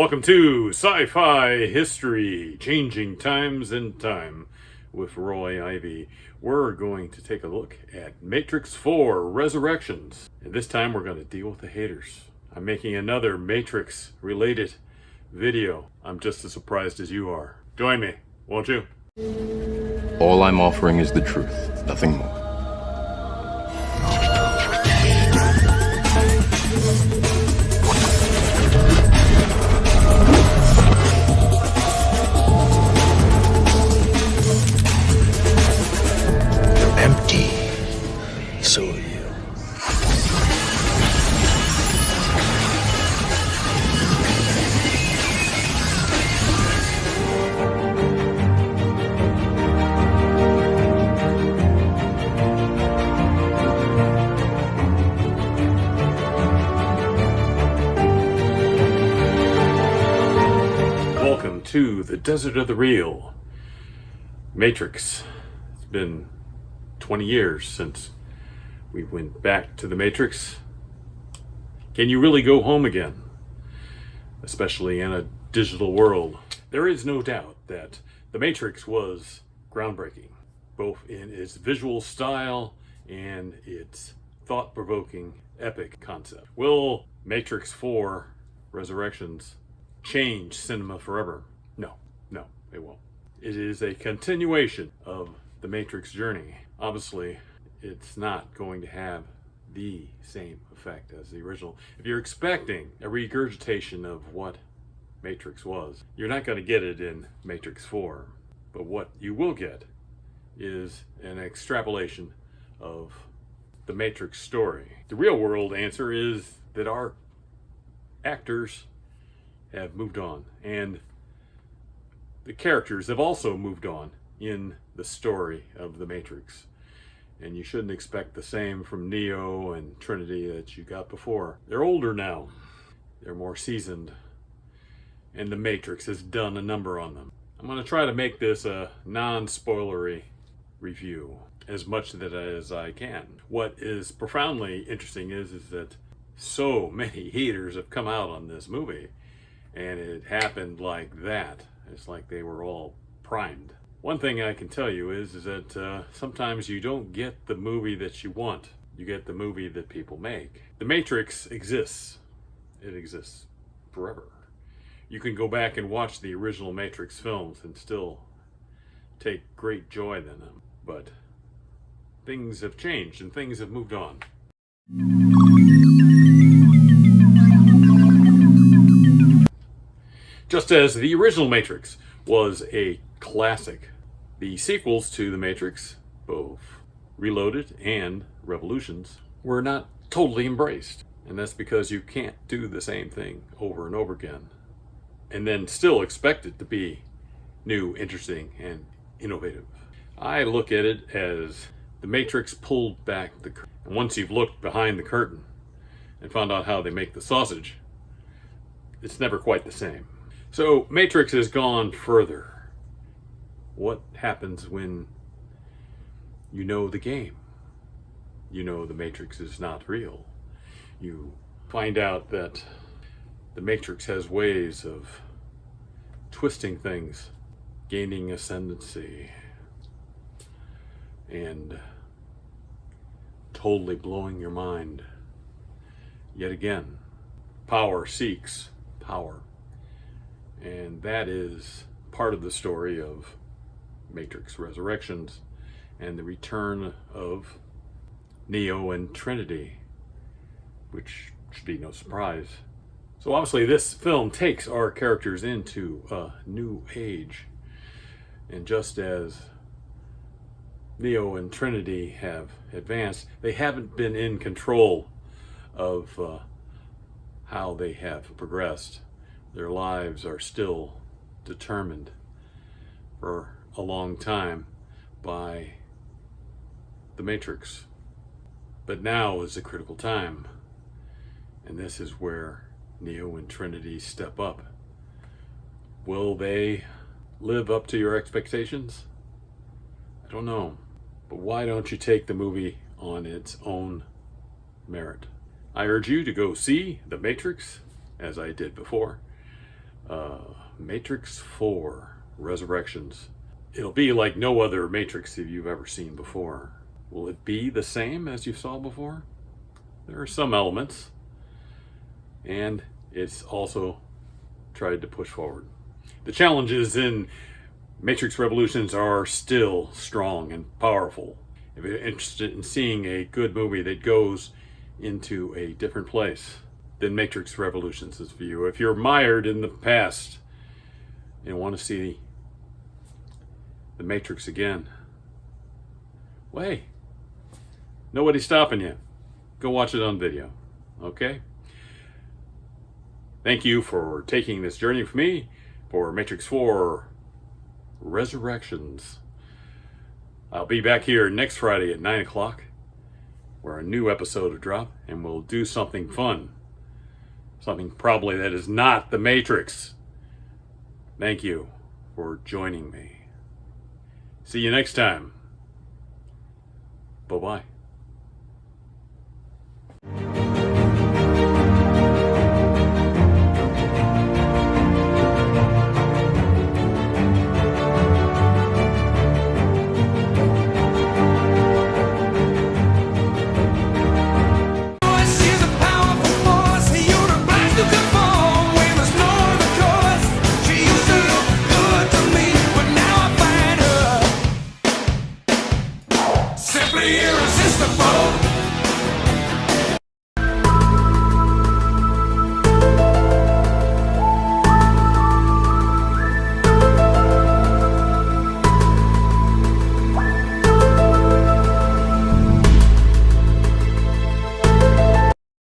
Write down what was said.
Welcome to Sci-Fi History, Changing Times and Time with Roy IVEY. We're going to take a look at Matrix 4 Resurrections. And this time we're going to deal with the haters. I'm making another Matrix-related video. I'm just as surprised as you are. Join me, won't you? All I'm offering is the truth, nothing more. Empty. So are you. Welcome to the desert of the real. Matrix. It's been 20 years since we went back to the Matrix. Can you really go home again? Especially in a digital world. There is no doubt that the Matrix was groundbreaking, both in its visual style and its thought-provoking epic concept. Will Matrix 4 Resurrections change cinema forever? No, it won't. It is a continuation of the Matrix journey. Obviously, it's not going to have the same effect as the original. If you're expecting a regurgitation of what Matrix was, you're not going to get it in Matrix 4. But what you will get is an extrapolation of the Matrix story. The real world answer is that our actors have moved on, and the characters have also moved on in the story of the Matrix. And you shouldn't expect the same from Neo and Trinity that you got before. They're older now. They're more seasoned. And the Matrix has done a number on them. I'm going to try to make this a non-spoilery review as much of it as I can. What is profoundly interesting is that so many haters have come out on this movie. And it happened like that. It's like they were all primed. One thing I can tell you is that sometimes you don't get the movie that you want. You get the movie that people make. The Matrix exists. It exists forever. You can go back and watch the original Matrix films and still take great joy in them. But things have changed and things have moved on. Just as the original Matrix was a classic, the sequels to the Matrix, both Reloaded and Revolutions, were not totally embraced. And that's because you can't do the same thing over and over again and then still expect it to be new, interesting, and innovative. I look at it as the Matrix pulled back the curtain. And once you've looked behind the curtain and found out how they make the sausage, it's never quite the same. So Matrix has gone further. What happens when you know the game? You know the Matrix is not real. You find out that the Matrix has ways of twisting things, gaining ascendancy, and totally blowing your mind. Yet again, power seeks power. And that is part of the story of Matrix Resurrections and the return of Neo and Trinity, which should be no surprise. So obviously this film takes our characters into a new age. And just as Neo and Trinity have advanced, they haven't been in control of how they have progressed. Their lives are still determined for a long time by the Matrix. But now is a critical time, and this is where Neo and Trinity step up. Will they live up to your expectations? I don't know. But why don't you take the movie on its own merit? I urge you to go see The Matrix, as I did before. Matrix 4 Resurrections. It'll be like no other Matrix that you've ever seen before. Will it be the same as you saw before? There are some elements, and it's also tried to push forward. The challenges in Matrix Revolutions are still strong and powerful. If you're interested in seeing a good movie that goes into a different place, then Matrix Revolutions is for you. If you're mired in the past and want to see the Matrix again, well, hey, nobody's stopping you. Go watch it on video, okay? Thank you for taking this journey with me for Matrix 4 Resurrections. I'll be back here next Friday at 9 o'clock where a new episode will drop, and we'll do something fun. Something probably that is not the Matrix. Thank you for joining me. See you next time. Bye-bye.